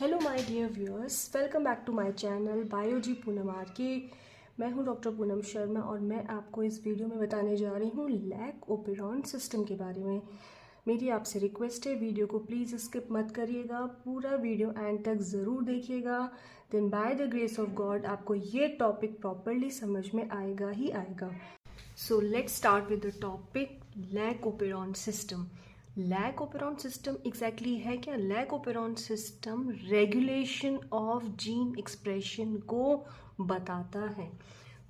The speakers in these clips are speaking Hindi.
Hello my dear viewers, welcome back to my channel bio G Poonam R K. मैं हूं डॉक्टर पूनम शर्मा और मैं आपको इस वीडियो में बताने जा रही हूं लैक ओपेरॉन सिस्टम के बारे में। मेरी आपसे रिक्वेस्ट है, वीडियो को प्लीज़ स्किप मत करिएगा, पूरा वीडियो एंड तक ज़रूर देखिएगा। Then by the grace of God आपको ये टॉपिक प्रॉपरली समझ में आएगा ही आएगा। So let's start with the topic lac operon system. Lac operon system exactly है क्या? Lac operon system regulation of gene expression को बताता है।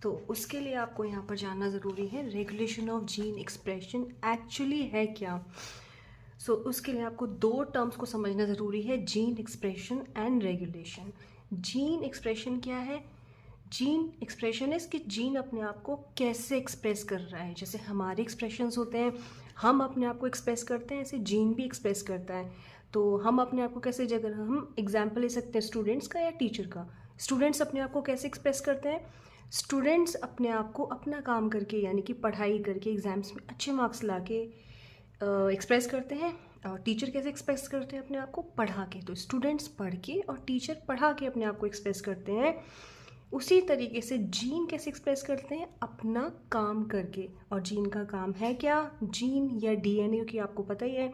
तो उसके लिए आपको यहाँ पर जानना ज़रूरी है regulation of gene expression actually है क्या। उसके लिए आपको दो टर्म्स को समझना ज़रूरी है, gene expression and regulation. Gene expression क्या है? जीन एक्सप्रेशन है कि जीन अपने आप को कैसे एक्सप्रेस कर रहा है। जैसे हमारे एक्सप्रेशंस होते हैं, हम अपने आप को एक्सप्रेस करते हैं, ऐसे जीन भी एक्सप्रेस करता है। तो हम अपने आप को कैसे, जगह हम एग्जाम्पल ले सकते हैं स्टूडेंट्स का या टीचर का। स्टूडेंट्स अपने आप को कैसे एक्सप्रेस करते हैं? स्टूडेंट्स अपने आप को अपना काम करके, यानी कि पढ़ाई करके, एग्जाम्स में अच्छे मार्क्स ला के एक्सप्रेस करते हैं। और टीचर कैसे एक्सप्रेस करते हैं अपने आप को? पढ़ा के। तो स्टूडेंट्स पढ़ के और टीचर पढ़ा के अपने आप को एक्सप्रेस करते हैं। उसी तरीके से जीन कैसे एक्सप्रेस करते हैं? अपना काम करके। और जीन का काम है क्या? जीन या डीएनए, की आपको पता ही है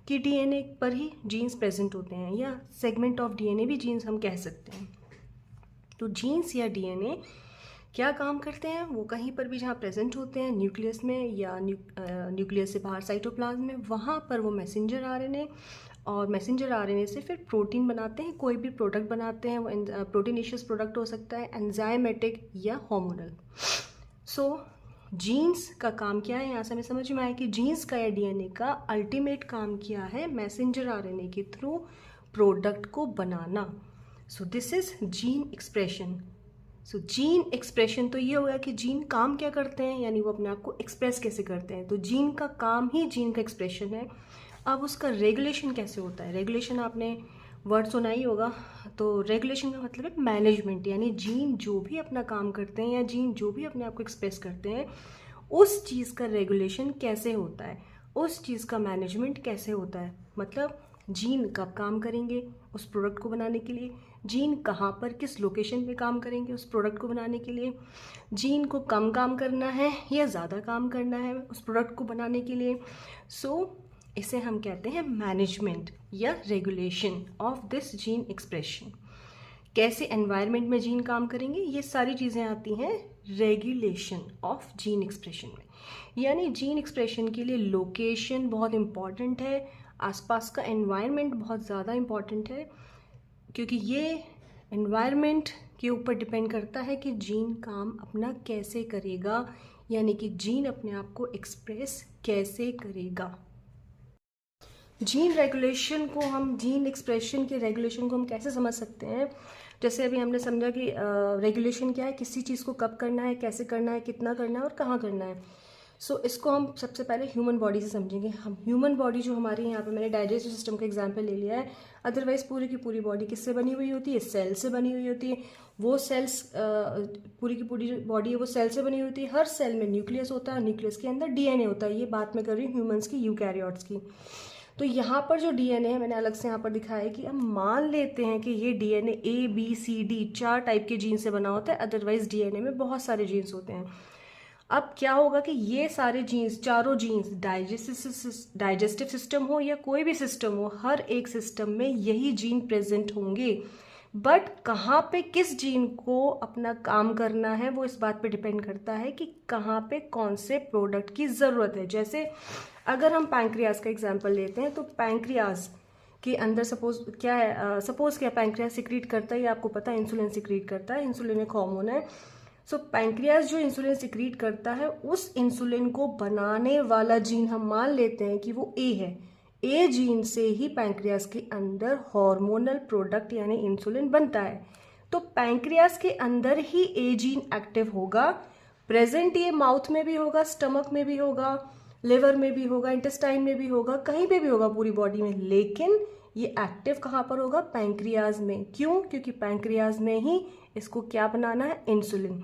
कि डीएनए पर ही जीन्स प्रेजेंट होते हैं, या सेगमेंट ऑफ डीएनए भी जीन्स हम कह सकते हैं। तो जीन्स या डीएनए क्या काम करते हैं? वो कहीं पर भी जहाँ प्रेजेंट होते हैं, न्यूक्लियस में या न्यूक्लियस से बाहर साइटोप्लाज्म में, वहाँ पर वो मैसेंजर आरएनए, और मैसेंजर आरएनए से फिर प्रोटीन बनाते हैं, कोई भी प्रोडक्ट बनाते हैं। वो प्रोटीनेशियस प्रोडक्ट हो सकता है, एंजाइमेटिक या हार्मोनल। जीन्स का काम क्या है? यहाँ से हमें समझ में आया कि जीन्स का या डीएनए का अल्टीमेट काम क्या है? मैसेंजर आरएनए के थ्रू प्रोडक्ट को बनाना। This is gene expression. Gene expression तो ये होगा कि जीन काम क्या करते हैं, यानी वो अपने आप को एक्सप्रेस कैसे करते हैं। तो जीन का काम ही जीन का एक्सप्रेशन है। अब उसका रेगुलेशन कैसे होता है? रेगुलेशन आपने वर्ड सुना ही होगा। तो रेगुलेशन का मतलब है मैनेजमेंट, यानी जीन जो भी अपना काम करते हैं या जीन जो भी अपने आप को एक्सप्रेस करते हैं, उस चीज़ का रेगुलेशन कैसे होता है, उस चीज़ का मैनेजमेंट कैसे होता है। मतलब जीन कब काम करेंगे उस प्रोडक्ट को बनाने के लिए, जीन कहाँ पर किस लोकेशन पे काम करेंगे उस प्रोडक्ट को बनाने के लिए, जीन को कम काम करना है या ज़्यादा काम करना है उस प्रोडक्ट को बनाने के लिए। इसे हम कहते हैं मैनेजमेंट या regulation of this gene expression. कैसे एनवायरनमेंट में जीन काम करेंगे, ये सारी चीज़ें आती हैं रेगुलेशन ऑफ जीन एक्सप्रेशन में। यानी जीन एक्सप्रेशन के लिए लोकेशन बहुत इम्पॉर्टेंट है, आसपास का एनवायरनमेंट बहुत ज़्यादा इम्पॉर्टेंट है, क्योंकि ये एनवायरनमेंट के ऊपर डिपेंड करता है कि जीन काम अपना कैसे करेगा, यानी कि जीन अपने आप को एक्सप्रेस कैसे करेगा। जीन रेगुलेशन को हम, जीन एक्सप्रेशन के रेगुलेशन को हम कैसे समझ सकते हैं? जैसे अभी हमने समझा कि रेगुलेशन क्या है, किसी चीज़ को कब करना है, कैसे करना है, कितना करना है और कहाँ करना है। इसको हम सबसे पहले ह्यूमन बॉडी से समझेंगे। हम ह्यूमन बॉडी जो हमारे यहाँ पे, मैंने डाइजेस्टिव सिस्टम का एग्जांपल ले लिया है, अदरवाइज पूरी की पूरी बॉडी किससे बनी हुई होती है? सेल से बनी हुई होती है। वो सेल्स, पूरी की पूरी जो बॉडी है वो सेल से बनी हुई होती है। हर सेल में न्यूक्लियस होता है, न्यूक्लियस के अंदर डीएनए होता है। ये बात मैं कर रही हूँ ह्यूमन्स की, यूकैरियोट्स की। तो यहाँ पर जो डीएनए है, मैंने अलग से यहाँ पर दिखाया है कि हम मान लेते हैं कि ये डीएनए ABCD 4 टाइप के जीन से बना होता है, अदरवाइज डीएनए में बहुत सारे जीन्स होते हैं। अब क्या होगा कि ये सारे जीन्स, चारों जीन्स, डाइजेस्टिव सिस्टम हो या कोई भी सिस्टम हो, हर एक सिस्टम में यही जीन प्रेजेंट होंगे। बट कहाँ पे किस जीन को अपना काम करना है, वो इस बात पे डिपेंड करता है कि कहाँ पे कौन से प्रोडक्ट की ज़रूरत है। जैसे अगर हम पैंक्रियाज का एग्जांपल लेते हैं, तो पैंक्रियाज के अंदर सपोज क्या है, सपोज क्या पैंक्रियाज सिक्रीट करता है, ये आपको पता है, इंसुलिन सिक्रीट करता है। इंसुलिन एक हार्मोन है। पैंक्रियाज जो इंसुलिन सिक्रीट करता है, उस इंसुलिन को बनाने वाला जीन हम मान लेते हैं कि वो ए है। ए जीन से ही पैंक्रियाज के अंदर हार्मोनल प्रोडक्ट यानी इंसुलिन बनता है। तो पैंक्रियाज के अंदर ही ए जीन एक्टिव होगा। प्रेजेंट ये माउथ में भी होगा, स्टमक में भी होगा, लिवर में भी होगा, इंटेस्टाइन में भी होगा, कहीं पे भी होगा पूरी बॉडी में। लेकिन ये एक्टिव कहाँ पर होगा? पैंक्रियाज में। क्यों? क्योंकि पैंक्रियाज में ही इसको क्या बनाना है? इंसुलिन।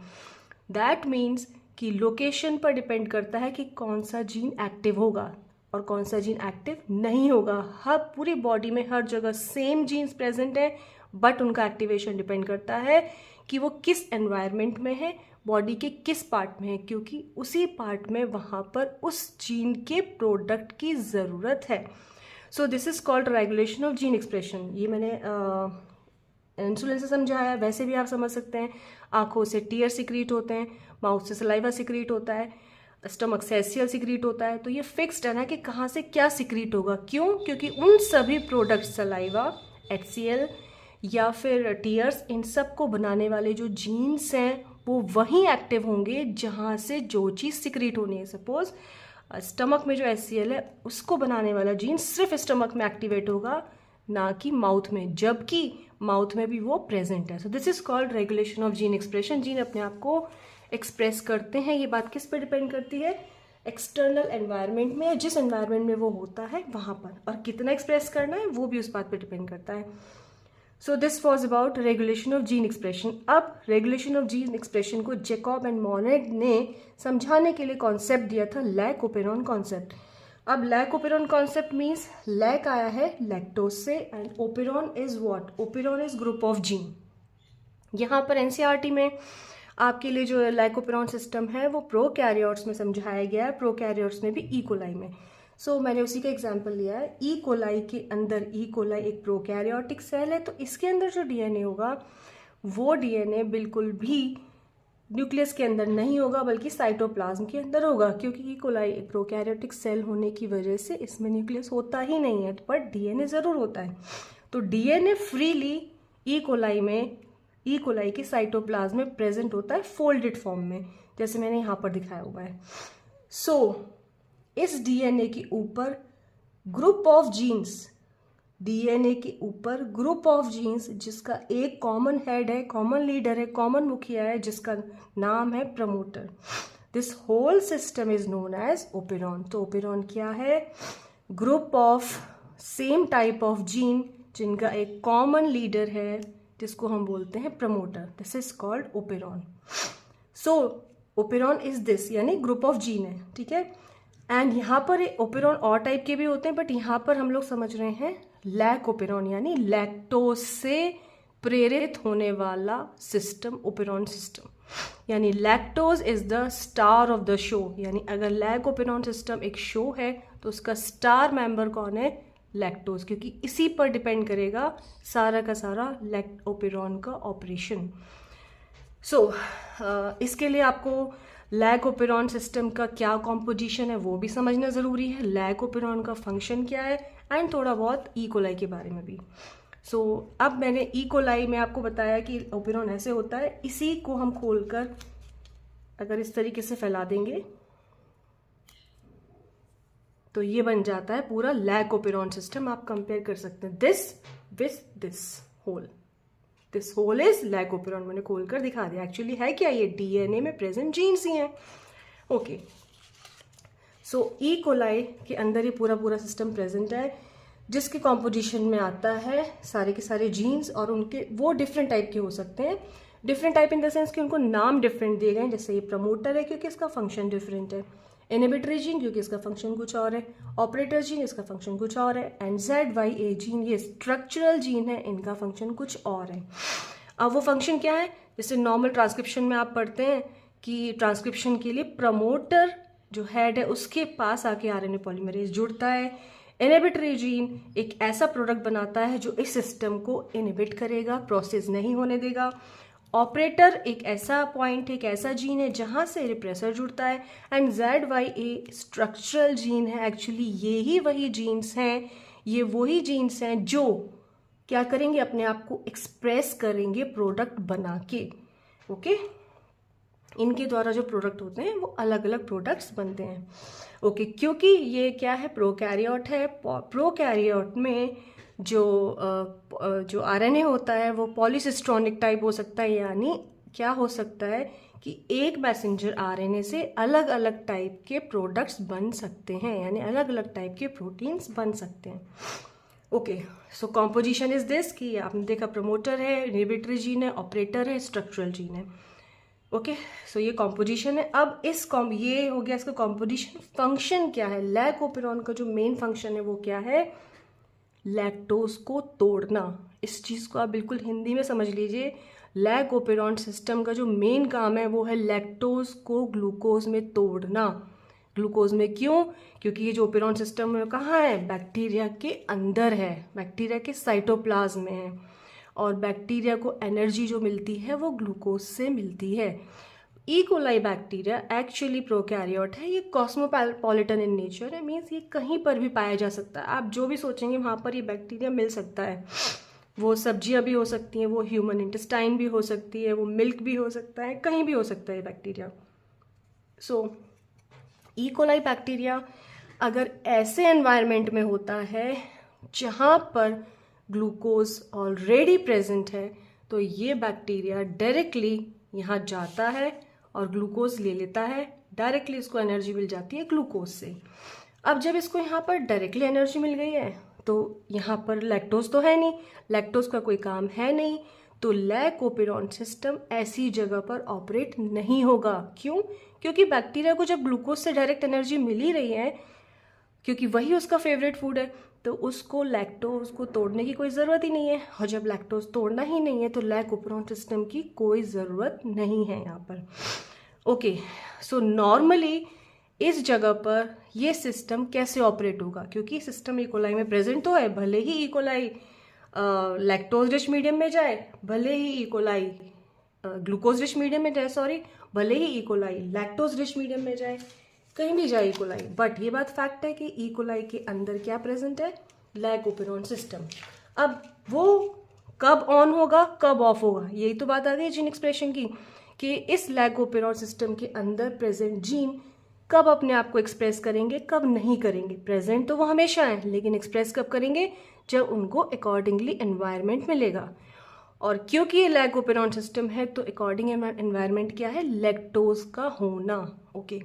दैट मीन्स कि लोकेशन पर डिपेंड करता है कि कौन सा जीन एक्टिव होगा। और कौन सा जीन एक्टिव नहीं होगा। हर पूरी बॉडी में हर जगह सेम जीन्स प्रेजेंट है, बट उनका एक्टिवेशन डिपेंड करता है कि वो किस एनवायरनमेंट में है, बॉडी के किस पार्ट में है, क्योंकि उसी पार्ट में वहाँ पर उस जीन के प्रोडक्ट की ज़रूरत है। So this is called regulation of gene expression. ये मैंने इंसुलिन से समझाया, वैसे भी आप समझ सकते हैं। आँखों से टीयर सिक्रीट होते हैं, माउथ से सलाइवा सिक्रीट होता है, स्टमक से एसियल सिक्रीट होता है। तो ये फिक्स्ड है ना कि कहाँ से क्या सिक्रीट होगा। क्यों? क्योंकि उन सभी प्रोडक्ट सलाइवा, HCl या फिर टीयर्स, इन सब को बनाने वाले जो जीन्स हैं वो वहीं एक्टिव होंगे जहाँ से जो चीज़ सिक्रीट होनी है। सपोज स्टमक में जो HCl है उसको बनाने वाला जीन सिर्फ स्टमक में एक्टिवेट होगा, ना कि माउथ में, जबकि माउथ में भी वो प्रेजेंट है। So this is called regulation of gene expression. Gene अपने आप को एक्सप्रेस करते हैं। ये बात किस पे डिपेंड करती है? एक्सटर्नल एनवायरनमेंट में, जिस एनवायरनमेंट में वो होता है वहाँ पर, और कितना एक्सप्रेस करना है वो भी उस बात पे डिपेंड करता है। So this was about regulation of gene expression. अब रेगुलेशन ऑफ जीन एक्सप्रेशन को जैकब एंड मोनेट ने समझाने के लिए कॉन्सेप्ट दिया था लैक ओपेरॉन कॉन्सेप्ट। अब lac operon concept means lac आया है लैक्टोज से, and operon is what? Operon is group of gene. यहाँ पर एनसीईआरटी में आपके लिए जो लाइकोपेरॉन सिस्टम है वो प्रोकैरियोट्स में समझाया गया है, प्रोकैरियोट्स में भी ई कोलाई में। सो मैंने उसी का एग्जांपल लिया है। ई कोलाई के अंदर, ई कोलाई एक प्रोकैरियोटिक सेल है, तो इसके अंदर जो डीएनए होगा वो डीएनए बिल्कुल भी न्यूक्लियस के अंदर नहीं होगा, बल्कि साइटोप्लाज्म के अंदर होगा, क्योंकि ई कोलाई एक प्रोकैरियोटिक सेल होने की वजह से इसमें न्यूक्लियस होता ही नहीं है, बट डीएनए ज़रूर होता है। तो डीएनए फ्रीली ई कोलाई में, ई कोलाई के साइटोप्लाज्म में प्रेजेंट होता है फोल्डेड फॉर्म में, जैसे मैंने यहाँ पर दिखाया हुआ है। सो इस डीएनए के ऊपर ग्रुप ऑफ जीन्स, डीएनए के ऊपर ग्रुप ऑफ जीन्स जिसका एक कॉमन हेड है, कॉमन लीडर है, कॉमन मुखिया है, जिसका नाम है promoter. This whole system is known as operon. तो ओपेरॉन क्या है? Group of same type of gene जिनका एक कॉमन लीडर है, जिसको हम बोलते हैं promoter. This is called operon. So operon is this, यानी ग्रुप ऑफ जीन है, ठीक है। एंड यहाँ पर ओपेरॉन और टाइप के भी होते हैं, बट यहाँ पर हम लोग समझ रहे हैं लैक ओपेरॉन, यानी लैक्टोज से प्रेरित होने वाला सिस्टम, ओपेरॉन सिस्टम। यानी lactose is the star of the show. यानी अगर लैक ओपेरॉन सिस्टम एक शो है तो उसका स्टार मेंबर कौन है? लैक्टोज, क्योंकि इसी पर डिपेंड करेगा सारा का सारा लैक ओपेरॉन का ऑपरेशन। सो इसके लिए आपको लैक ओपेरॉन सिस्टम का क्या कॉम्पोजिशन है वो भी समझना ज़रूरी है, लैक ओपेरॉन का फंक्शन क्या है, एंड थोड़ा बहुत ई कोलाई के बारे में भी। सो अब मैंने ई कोलाई में आपको बताया कि ओपेरॉन ऐसे होता है। इसी को हम खोलकर अगर इस तरीके से फैला देंगे तो ये बन जाता है पूरा लैक ओपेरॉन सिस्टम। आप कंपेयर कर सकते हैं this with this whole. This whole is lac operon. मैंने खोलकर दिखा दिया। एक्चुअली है क्या? ये डीएनए में प्रेजेंट जीन्स ही हैं। ओके, सो ई कोलाई के अंदर ही पूरा पूरा सिस्टम प्रेजेंट है, जिसके कॉम्पोजिशन में आता है सारे के सारे जीन्स, और उनके वो डिफरेंट टाइप के हो सकते हैं। Different type in the sense कि उनको नाम डिफरेंट दिए गए हैं। जैसे ये प्रमोटर है क्योंकि इसका फंक्शन डिफरेंट है, इनहिबिटरी जीन क्योंकि इसका फंक्शन कुछ और है, ऑपरेटर जीन इसका फंक्शन कुछ और है, एंड ZYA जीन ये स्ट्रक्चरल जीन है, इनका फंक्शन कुछ और है। अब वो फंक्शन क्या है? जैसे नॉर्मल ट्रांसक्रिप्शन में आप पढ़ते हैं कि ट्रांसक्रिप्शन के लिए प्रमोटर जो हेड है उसके पास आके RNA पॉलीमरेज जुड़ता है। इनहिबिटरी जीन एक ऐसा प्रोडक्ट बनाता है जो इस सिस्टम को इनहिबिट करेगा, प्रोसेस नहीं होने देगा। ऑपरेटर एक ऐसा पॉइंट, एक ऐसा जीन है जहाँ से रिप्रेसर जुड़ता है, एंड ZYA स्ट्रक्चरल जीन है। एक्चुअली ये ही वही जीन्स हैं, ये वही जीन्स हैं जो क्या करेंगे? अपने आप को एक्सप्रेस करेंगे प्रोडक्ट बना के। ओके, इनके द्वारा जो प्रोडक्ट होते हैं वो अलग अलग प्रोडक्ट्स बनते हैं। ओके, क्योंकि ये क्या है? प्रोकैरियोट है। प्रोकैरियोट में जो RNA होता है वो पॉलीसिस्ट्रॉनिक टाइप हो सकता है, यानी क्या हो सकता है कि एक मैसेंजर RNA से अलग अलग टाइप के प्रोडक्ट्स बन सकते हैं, यानी अलग अलग टाइप के प्रोटीन्स बन सकते हैं। Okay, so composition is this कि आपने देखा प्रमोटर है, इनहिबिटरी जीन है, ऑपरेटर है, स्ट्रक्चरल जीन है। ओके, सो ये कॉम्पोजिशन है। अब ये हो गया इसका कॉम्पोजिशन। फंक्शन क्या है? लैकोपेरॉन का जो मेन फंक्शन है वो क्या है? लैक्टोज को तोड़ना। इस चीज़ को आप बिल्कुल हिंदी में समझ लीजिए। लैकोपेरॉन सिस्टम का जो मेन काम है वो है लैक्टोज को ग्लूकोज में तोड़ना। ग्लूकोज में क्यों? क्योंकि ये जो ओपेरॉन सिस्टम है कहाँ है? बैक्टीरिया के अंदर है, बैक्टीरिया के साइटोप्लाज्म में है। और बैक्टीरिया को एनर्जी जो मिलती है वो ग्लूकोज से मिलती है। E coli bacteria actually prokaryote है। ये कॉस्मोपॉलिटन इन नेचर है, मीन्स ये कहीं पर भी पाया जा सकता है। आप जो भी सोचेंगे वहाँ पर ये बैक्टीरिया मिल सकता है। वो सब्जियां भी हो सकती हैं, वो ह्यूमन इंटेस्टाइन भी हो सकती है, वो मिल्क भी हो सकता है, कहीं भी हो सकता है बैक्टीरिया। सो ई कोलाई बैक्टीरिया अगर ऐसे एनवायरनमेंट में होता है जहाँ पर ग्लूकोज ऑलरेडी प्रेजेंट है, तो ये बैक्टीरिया डायरेक्टली यहाँ जाता है और ग्लूकोज ले लेता है। डायरेक्टली इसको एनर्जी मिल जाती है ग्लूकोज से। अब जब इसको यहाँ पर डायरेक्टली एनर्जी मिल गई है तो यहाँ पर लैक्टोज तो है नहीं, लैक्टोज का कोई काम है नहीं, तो लैकोपेरॉन सिस्टम ऐसी जगह पर ऑपरेट नहीं होगा। क्यों? क्योंकि बैक्टीरिया को जब ग्लूकोज से डायरेक्ट एनर्जी मिल ही रही है, क्योंकि वही उसका फेवरेट फूड है, तो उसको लैक्टोज को तोड़ने की कोई ज़रूरत ही नहीं है। और जब लैक्टोज तोड़ना ही नहीं है तो लैकोपेरॉन सिस्टम की कोई ज़रूरत नहीं है यहाँ पर। ओके, सो नॉर्मली इस जगह पर ये सिस्टम कैसे ऑपरेट होगा? क्योंकि सिस्टम ई कोलाई में प्रेजेंट तो है, भले ही E coli lactose rich medium में जाए, भले ही E coli glucose rich medium में जाए, सॉरी, भले ही E coli lactose rich medium में जाए, कहीं भी जाए ई कोलाई, बट ये बात फैक्ट है कि ई कोलाई के अंदर क्या प्रेजेंट है? Lac operon system. अब वो कब ऑन होगा, कब ऑफ होगा, यही तो बात आ गई जीन एक्सप्रेशन की, कि इस लैकोपेरॉन सिस्टम के अंदर प्रेजेंट जीन कब अपने आप को एक्सप्रेस करेंगे, कब नहीं करेंगे। प्रेजेंट तो वो हमेशा है, लेकिन एक्सप्रेस कब करेंगे? जब उनको अकॉर्डिंगली एनवायरनमेंट मिलेगा। और क्योंकि ये लैकोपेरॉन सिस्टम है तो अकॉर्डिंग एनवायरनमेंट क्या है? लैक्टोज का होना। ओके,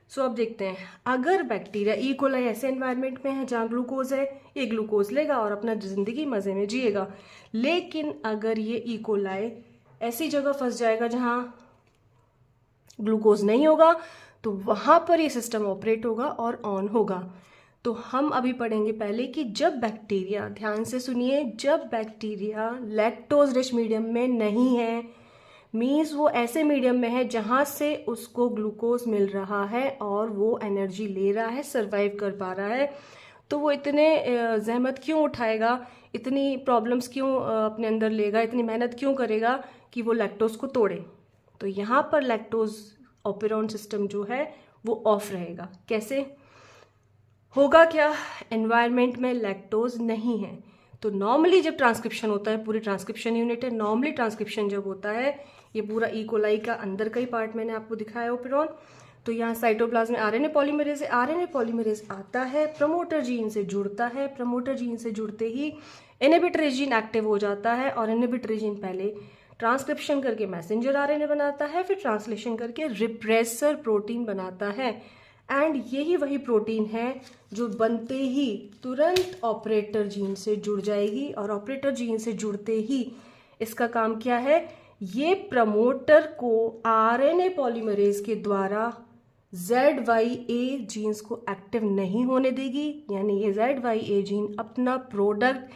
सो अब देखते हैं, अगर बैक्टीरिया ई कोलाई ऐसे एनवायरनमेंट में है जहाँ ग्लूकोज है, ये ग्लूकोज लेगा और अपना जिंदगी मज़े में जिएगा। लेकिन अगर ये ई कोलाई ऐसी जगह फंस जाएगा जहाँ ग्लूकोज नहीं होगा, तो वहाँ पर ये सिस्टम ऑपरेट होगा और ऑन होगा। तो हम अभी पढ़ेंगे पहले कि जब बैक्टीरिया, ध्यान से सुनिए, जब बैक्टीरिया लैक्टोज रिच मीडियम में नहीं है, मीन्स वो ऐसे मीडियम में है जहाँ से उसको ग्लूकोज मिल रहा है और वो एनर्जी ले रहा है, सरवाइव कर पा रहा है, तो वो इतने जहमत क्यों उठाएगा, इतनी प्रॉब्लम्स क्यों अपने अंदर लेगा, इतनी मेहनत क्यों करेगा कि वो लैक्टोज को तोड़े। तो यहाँ पर लैक्टोज ओपेरॉन सिस्टम जो है वो ऑफ रहेगा। कैसे होगा? क्या एनवायरनमेंट में लैक्टोज नहीं है, तो नॉर्मली जब ट्रांसक्रिप्शन होता है, पूरी ट्रांसक्रिप्शन यूनिट है, नॉर्मली ट्रांसक्रिप्शन जब होता है, ये पूरा ई कोलाई का अंदर का ही पार्ट मैंने आपको दिखाया ओपेरॉन, तो यहाँ साइटोप्लाज्म में आरएनए पॉलीमरेज है, आरएनए पॉलीमरेज आता है, प्रमोटर जीन से जुड़ता है, प्रमोटर जीन से जुड़ते ही इनहिबिटरी जीन एक्टिव हो जाता है, और इनहिबिटरी जीन पहले ट्रांसक्रिप्शन करके मैसेंजर आरएनए बनाता है, फिर ट्रांसलेशन करके रिप्रेसर प्रोटीन बनाता है। एंड यही वही प्रोटीन है जो बनते ही तुरंत ऑपरेटर जीन से जुड़ जाएगी, और ऑपरेटर जीन से जुड़ते ही इसका काम क्या है? ये प्रमोटर को आरएनए पॉलीमरेज के द्वारा ZYA जीन्स को एक्टिव नहीं होने देगी, यानी ये ZYA जीन अपना प्रोडक्ट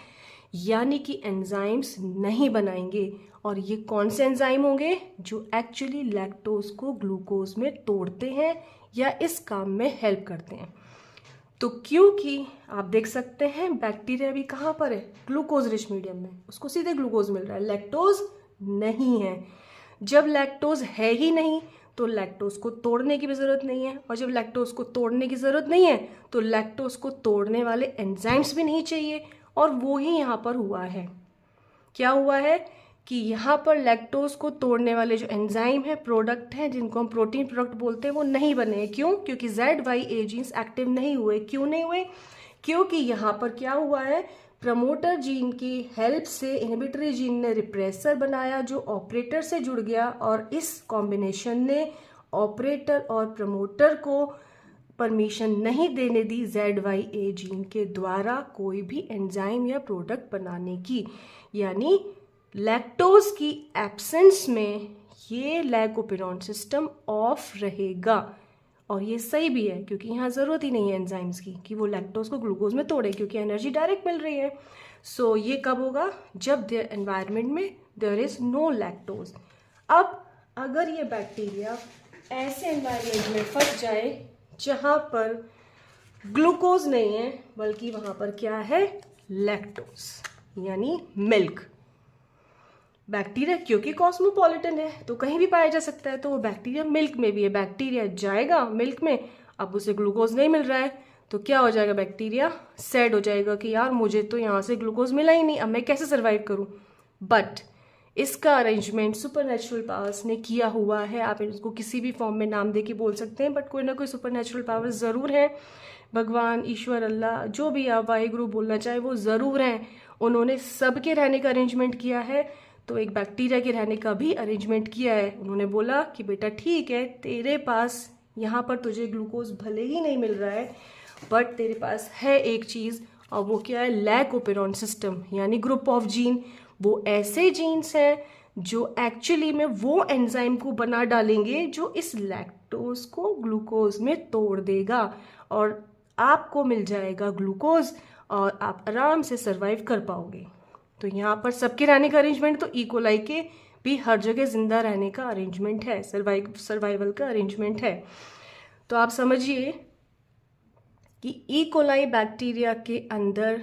यानी कि एंजाइम्स नहीं बनाएंगे। और ये कौन से एंजाइम होंगे? जो एक्चुअली लैक्टोज को ग्लूकोज में तोड़ते हैं या इस काम में हेल्प करते हैं। तो क्योंकि आप देख सकते हैं बैक्टीरिया भी कहाँ पर है? ग्लूकोज रिच मीडियम में, उसको सीधे ग्लूकोज मिल रहा है, लैक्टोज नहीं है। जब लैक्टोज है ही नहीं तो लैक्टोज को तोड़ने की भी ज़रूरत नहीं है, और जब लैक्टोज को तोड़ने की ज़रूरत नहीं है तो लैक्टोज को तोड़ने वाले एंजाइम्स भी नहीं चाहिए, और वो ही यहाँ पर हुआ है। क्या हुआ है कि यहाँ पर लैक्टोज को तोड़ने वाले जो एंजाइम है, प्रोडक्ट हैं, जिनको हम प्रोटीन प्रोडक्ट बोलते हैं, वो नहीं बने। क्यों? क्योंकि ZYA जीन्स एक्टिव नहीं हुए। क्यों नहीं हुए? क्योंकि यहाँ पर क्या हुआ है? प्रमोटर जीन की हेल्प से इनहिबिटरी जीन ने रिप्रेसर बनाया जो ऑपरेटर से जुड़ गया, और इस कॉम्बिनेशन ने ऑपरेटर और प्रमोटर को परमिशन नहीं देने दी ZYA जीन के द्वारा कोई भी एंजाइम या प्रोडक्ट बनाने की। यानी लैक्टोज की एब्सेंस में ये लैकोपेरॉन सिस्टम ऑफ रहेगा। और ये सही भी है क्योंकि यहाँ ज़रूरत ही नहीं है एंजाइम्स की कि वो लैक्टोज को ग्लूकोज में तोड़े, क्योंकि एनर्जी डायरेक्ट मिल रही है। सो ये कब होगा? जब देयर एनवायरनमेंट में देयर इज नो लैक्टोज। अब अगर ये बैक्टीरिया ऐसे एनवायरनमेंट में फंस जाए जहाँ पर ग्लूकोज नहीं है बल्कि वहाँ पर क्या है? लैक्टोज यानी मिल्क। बैक्टीरिया क्योंकि कॉस्मोपॉलिटन है तो कहीं भी पाया जा सकता है, तो वो बैक्टीरिया मिल्क में भी है। बैक्टीरिया जाएगा मिल्क में, अब उसे ग्लूकोज नहीं मिल रहा है तो क्या हो जाएगा? बैक्टीरिया सैड हो जाएगा कि यार मुझे तो यहाँ से ग्लूकोज मिला ही नहीं, अब मैं कैसे सर्वाइव करूँ। बट इसका अरेंजमेंट सुपरनेचुरल पावर्स ने किया हुआ है। आप इसको किसी भी फॉर्म में नाम दे के बोल सकते हैं, बट कोई ना कोई सुपरनेचुरल पावर्स ज़रूर है। भगवान, ईश्वर, अल्लाह, जो भी आप वाहिगुरु बोलना चाहे वो ज़रूर हैं। उन्होंने सबके रहने का अरेंजमेंट किया है, तो एक बैक्टीरिया के रहने का भी अरेंजमेंट किया है। उन्होंने बोला कि बेटा ठीक है, तेरे पास यहाँ पर तुझे ग्लूकोज भले ही नहीं मिल रहा है बट तेरे पास है एक चीज़, और वो क्या है? लैकोपेरॉन सिस्टम यानी ग्रुप ऑफ जीन। वो ऐसे जीन्स हैं जो एक्चुअली में वो एंजाइम को बना डालेंगे जो इस लैक्टोज को ग्लूकोज में तोड़ देगा और आपको मिल जाएगा ग्लूकोज और आप आराम से सर्वाइव कर पाओगे। तो यहाँ पर सबके रहने का अरेंजमेंट, तो इकोलाई के भी हर जगह जिंदा रहने का अरेंजमेंट है, सर्वाइवल का अरेंजमेंट है। तो आप समझिए कि इकोलाई बैक्टीरिया के अंदर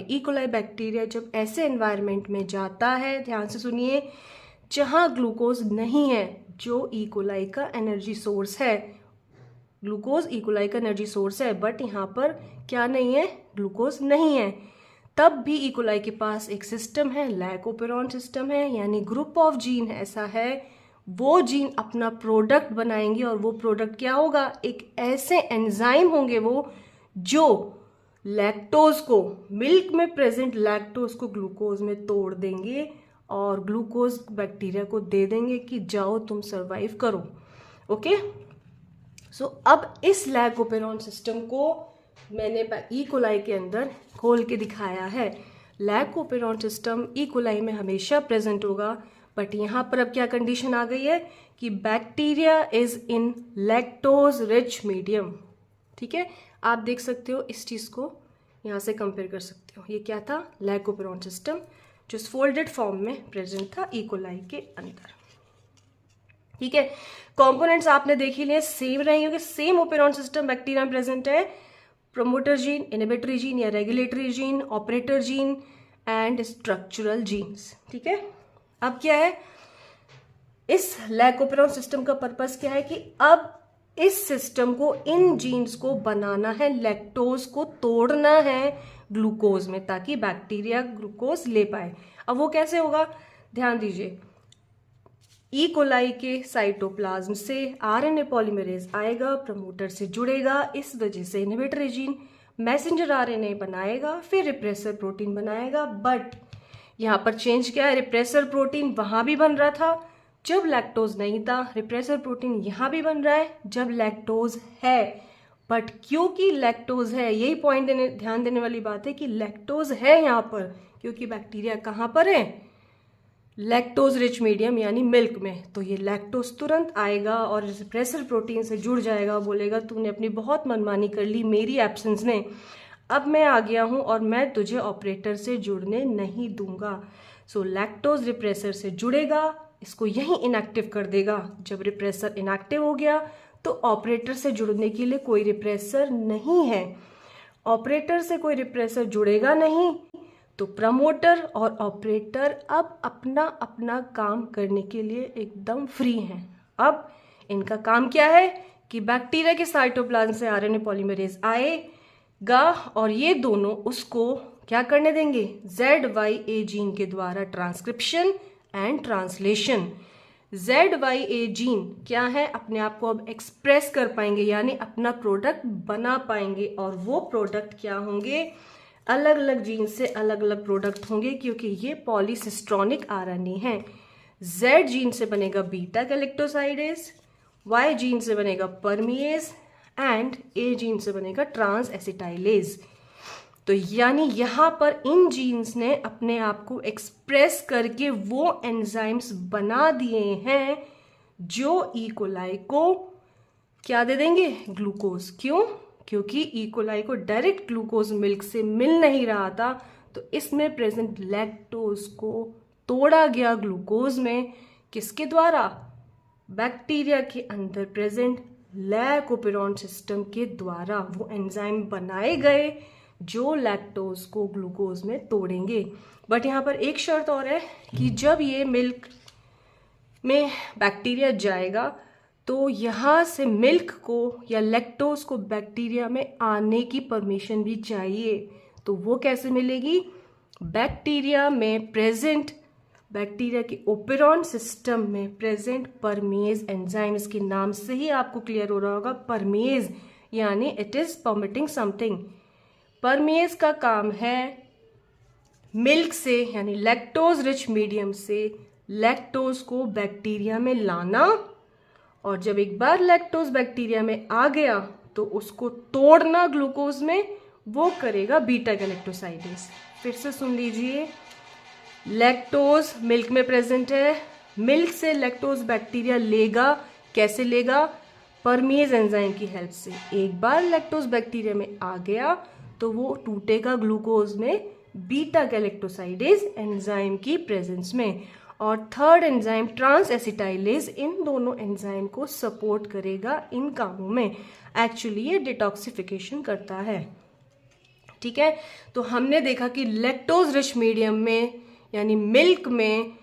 इकोलाई बैक्टीरिया जब ऐसे एनवायरनमेंट में जाता है, ध्यान से सुनिए, जहाँ ग्लूकोज नहीं है, जो इकोलाई का एनर्जी सोर्स है। ग्लूकोज इकोलाई का एनर्जी सोर्स है बट यहाँ पर क्या नहीं है? ग्लूकोज नहीं है। तब भी इकोलाई के पास एक सिस्टम है, लैकोपेरॉन सिस्टम है, यानी ग्रुप ऑफ जीन ऐसा है, वो जीन अपना प्रोडक्ट बनाएंगे और वो प्रोडक्ट क्या होगा? एक ऐसे एंजाइम होंगे वो जो लैक्टोज को, मिल्क में प्रेजेंट लैक्टोज को ग्लूकोज में तोड़ देंगे और ग्लूकोज बैक्टीरिया को दे देंगे कि जाओ तुम सर्वाइव करो। ओके, सो अब इस लैकोपेरॉन सिस्टम को मैंने इकोलाई के अंदर खोल के दिखाया है। लैकोपेरॉन सिस्टम इकोलाई में हमेशा प्रेजेंट होगा, बट यहाँ पर अब क्या कंडीशन आ गई है कि bacteria is in lactose rich medium. ठीक है, आप देख सकते हो इस चीज़ को यहाँ से कंपेयर कर सकते हो। ये क्या था? लैकोपेरॉन सिस्टम जो फोल्डेड फॉर्म में प्रेजेंट था इकोलाई के अंदर। ठीक है, कंपोनेंट्स आपने देख ही लिए, सेम रहेंगे क्योंकि सेम ओपेरॉन सिस्टम बैक्टीरिया में प्रेजेंट है। प्रोमोटर जीन, इनहिबिटरी जीन या regulatory gene, operator gene and structural genes. ठीक है, अब क्या है? इस लैकोपेरॉन सिस्टम का पर्पस क्या है कि अब इस सिस्टम को, इन जीन्स को बनाना है, लैक्टोज को तोड़ना है ग्लूकोज में ताकि बैक्टीरिया ग्लूकोज ले पाए। अब वो कैसे होगा? ध्यान दीजिए, ई कोलाई के साइटोप्लाज्म से आरएनए पॉलीमरेज आएगा, प्रमोटर से जुड़ेगा, इस वजह से इनहिबिटरी जीन मैसेंजर आरएनए बनाएगा, फिर रिप्रेसर प्रोटीन बनाएगा। बट यहाँ पर चेंज क्या है? रिप्रेसर प्रोटीन वहां भी बन रहा था जब लैक्टोज नहीं था, रिप्रेसर प्रोटीन यहाँ भी बन रहा है जब लैक्टोज है। बट क्योंकि लैक्टोज है, यही पॉइंट ध्यान देने वाली बात है कि लैक्टोज है यहाँ पर क्योंकि बैक्टीरिया कहाँ पर है? लैक्टोज रिच मीडियम यानी मिल्क में। तो ये लैक्टोज तुरंत आएगा और रिप्रेसर प्रोटीन से जुड़ जाएगा, बोलेगा तूने अपनी बहुत मनमानी कर ली मेरी एब्सेंस में, अब मैं आ गया हूँ और मैं तुझे ऑपरेटर से जुड़ने नहीं दूंगा। सो लैक्टोज रिप्रेसर से जुड़ेगा, इसको यहीं इनएक्टिव कर देगा। जब रिप्रेसर इनएक्टिव हो गया तो ऑपरेटर से जुड़ने के लिए कोई रिप्रेसर नहीं है, ऑपरेटर से कोई रिप्रेसर जुड़ेगा नहीं तो प्रमोटर और ऑपरेटर अब अपना अपना काम करने के लिए एकदम फ्री हैं। अब इनका काम क्या है कि बैक्टीरिया के साइटोप्लाज्म से आरएनए पॉलीमरेज आएगा और ये दोनों उसको क्या करने देंगे? ZYA जीन के द्वारा transcription and translation. ZYA gene क्या है? अपने आप को अब एक्सप्रेस कर पाएंगे यानी अपना प्रोडक्ट बना पाएंगे, और वो प्रोडक्ट क्या होंगे? अलग अलग जीन से अलग अलग प्रोडक्ट होंगे क्योंकि ये पॉलीसिस्ट्रॉनिक आरएनए हैं। Z जीन से बनेगा बीटा गैलेक्टोसाइडेज, Y जीन से बनेगा परमिएज एंड A जीन से बनेगा ट्रांस एसिटाइलेज। तो यानी यहाँ पर इन जीन्स ने अपने आप को एक्सप्रेस करके वो एंजाइम्स बना दिए हैं जो ई कोलाई को क्या दे देंगे, ग्लूकोज। क्यों? क्योंकि ई कोलाई को डायरेक्ट ग्लूकोज मिल्क से मिल नहीं रहा था, तो इसमें प्रेजेंट लैक्टोज को तोड़ा गया ग्लूकोज में। किसके द्वारा? बैक्टीरिया के अंदर प्रेजेंट लैकोपेरॉन सिस्टम के द्वारा वो एंजाइम बनाए गए जो लैक्टोज को ग्लूकोज में तोड़ेंगे। बट यहाँ पर एक शर्त और है कि जब ये मिल्क में बैक्टीरिया जाएगा तो यहाँ से मिल्क को या लैक्टोज को बैक्टीरिया में आने की परमिशन भी चाहिए। तो वो कैसे मिलेगी? बैक्टीरिया में प्रेजेंट, बैक्टीरिया के ओपेरॉन सिस्टम में प्रेजेंट परमेज एंजाइम, इसके नाम से ही आपको क्लियर हो रहा होगा, परमेज यानी इट इज परमिटिंग समथिंग। परमेज का काम है मिल्क से यानी लैक्टोज रिच मीडियम से लैक्टोज को बैक्टीरिया में लाना, और जब एक बार लैक्टोज बैक्टीरिया में आ गया तो उसको तोड़ना ग्लूकोज में, वो करेगा बीटा गैलेक्टोसाइडेज। फिर से सुन लीजिए, लैक्टोज मिल्क में प्रेजेंट है, मिल्क से लैक्टोज बैक्टीरिया लेगा। कैसे लेगा? परमेज एंजाइम की हेल्प से। एक बार लैक्टोज बैक्टीरिया में आ गया तो वो टूटेगा ग्लूकोज में बीटा गैलेक्टोसाइडेज एंजाइम की प्रेजेंस में। और थर्ड एंजाइम ट्रांस एसिटाइलेज इन दोनों एंजाइम को सपोर्ट करेगा इन कामों में। एक्चुअली ये डिटॉक्सिफिकेशन करता है। ठीक है, तो हमने देखा कि लैक्टोज रिच मीडियम में यानी मिल्क में,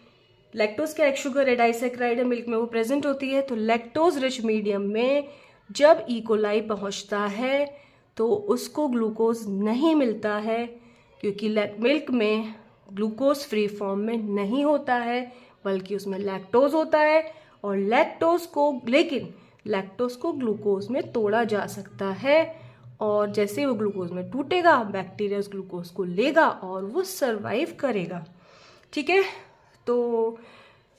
लैक्टोज का एक शुगर है, डाइसैकेराइड है, मिल्क में वो प्रेजेंट होती है। तो लैक्टोज रिच मीडियम में जब ई कोलाई पहुंचता है तो उसको ग्लूकोज नहीं मिलता है, क्योंकि मिल्क में ग्लूकोज फ्री फॉर्म में नहीं होता है, बल्कि उसमें लैक्टोज होता है। और लैक्टोज को ग्लूकोज में तोड़ा जा सकता है, और जैसे वो ग्लूकोज में टूटेगा बैक्टीरिया उस ग्लूकोज को लेगा और वो सरवाइव करेगा। ठीक है, तो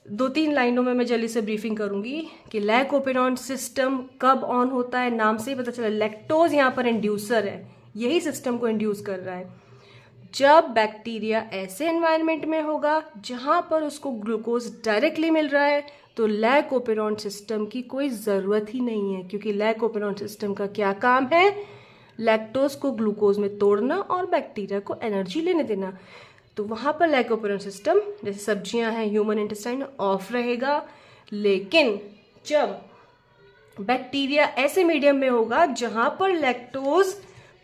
2-3 लाइनों में मैं जल्दी से ब्रीफिंग करूंगी कि लैकोपेरॉन सिस्टम कब ऑन होता है। नाम से ही पता चला, लैक्टोज यहाँ पर इंड्यूसर है, यही सिस्टम को इंड्यूस कर रहा है। जब बैक्टीरिया ऐसे एनवायरनमेंट में होगा जहां पर उसको ग्लूकोज डायरेक्टली मिल रहा है तो लैकोपेरॉन सिस्टम की कोई ज़रूरत ही नहीं है, क्योंकि लैकोपेरॉन सिस्टम का क्या काम है? लैक्टोज को ग्लूकोज में तोड़ना और बैक्टीरिया को एनर्जी लेने देना। तो वहां पर लैकोपेरॉन सिस्टम, जैसे सब्जियां हैं, ह्यूमन इंटेस्टाइन, ऑफ रहेगा। लेकिन जब बैक्टीरिया ऐसे मीडियम में होगा जहां पर लैक्टोज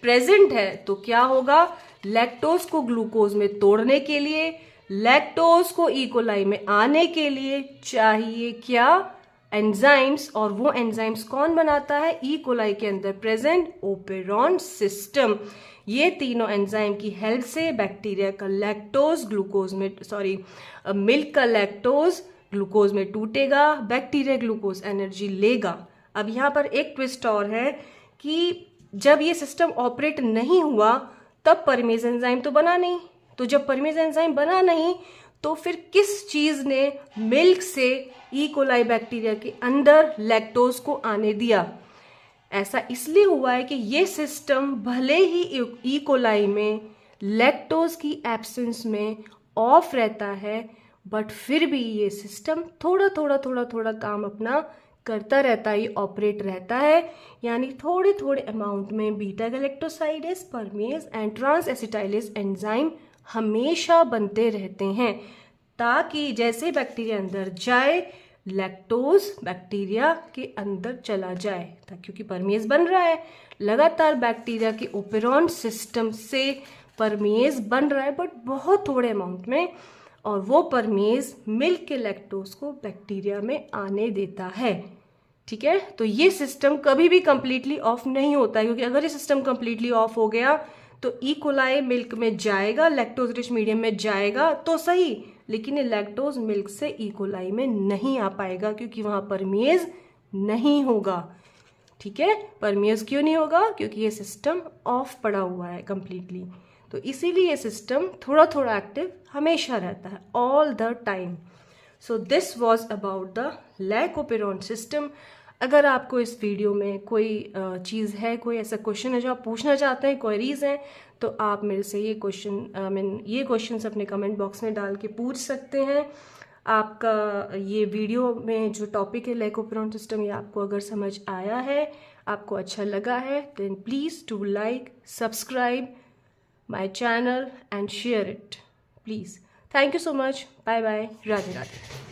प्रेजेंट है तो क्या होगा? लैक्टोज को ग्लूकोज में तोड़ने के लिए, लैक्टोज को ई कोलाई में आने के लिए चाहिए क्या? एंजाइम्स। और वो एंजाइम्स कौन बनाता है? ई कोलाई के अंदर प्रेजेंट ओपेरॉन सिस्टम। ये तीनों एंजाइम की हेल्प से बैक्टीरिया का लैक्टोज ग्लूकोज में, मिल्क का लैक्टोज ग्लूकोज में टूटेगा, बैक्टीरिया ग्लूकोज एनर्जी लेगा। अब यहाँ पर एक ट्विस्ट और है कि जब ये सिस्टम ऑपरेट नहीं हुआ तब परमेज एंजाइम तो बना नहीं। तो जब परमेज एंजाइम बना नहीं तो फिर किस चीज ने मिल्क से ई कोलाई बैक्टीरिया के अंदर लैक्टोज को आने दिया? ऐसा इसलिए हुआ है कि ये सिस्टम भले ही ई कोलाई में लैक्टोज की एब्सेंस में ऑफ रहता है, बट फिर भी ये सिस्टम थोड़ा काम अपना करता रहता है, ये ऑपरेट रहता है। यानी थोड़े अमाउंट में beta galactosidase, permease and transacetylase enzyme हमेशा बनते रहते हैं, ताकि जैसे बैक्टीरिया अंदर जाए लैक्टोज बैक्टीरिया के अंदर चला जाए। क्योंकि परमेज बन रहा है, लगातार बैक्टीरिया के ओपेरॉन सिस्टम से परमेज बन रहा है, बट बहुत थोड़े अमाउंट में, और वो परमेज मिल्क के लैक्टोज को बैक्टीरिया में आने देता है। ठीक है, तो ये सिस्टम कभी भी कंप्लीटली ऑफ नहीं होता है, क्योंकि अगर ये सिस्टम कंप्लीटली ऑफ हो गया तो ई कोलाई मिल्क में जाएगा, लैक्टोज रिच मीडियम में जाएगा तो सही, लेकिन ये लैक्टोज मिल्क से ई कोलाई में नहीं आ पाएगा, क्योंकि वहां परमेज नहीं होगा। ठीक है, परमेज क्यों नहीं होगा? क्योंकि ये सिस्टम ऑफ पड़ा हुआ है कंप्लीटली। तो इसीलिए ये सिस्टम थोड़ा एक्टिव हमेशा रहता है, all the time. So this was about the lac operon system. अगर आपको इस वीडियो में कोई चीज़ है, कोई ऐसा क्वेश्चन है जो आप पूछना चाहते हैं, क्वेरीज हैं, तो आप मेरे से ये क्वेश्चंस अपने कमेंट बॉक्स में डाल के पूछ सकते हैं। आपका ये वीडियो में जो टॉपिक है लेकोप्रोन सिस्टम, ये आपको अगर समझ आया है, आपको अच्छा लगा है, then please do like, subscribe my channel and share it please. Thank you so much. Bye bye. Radhe Radhe.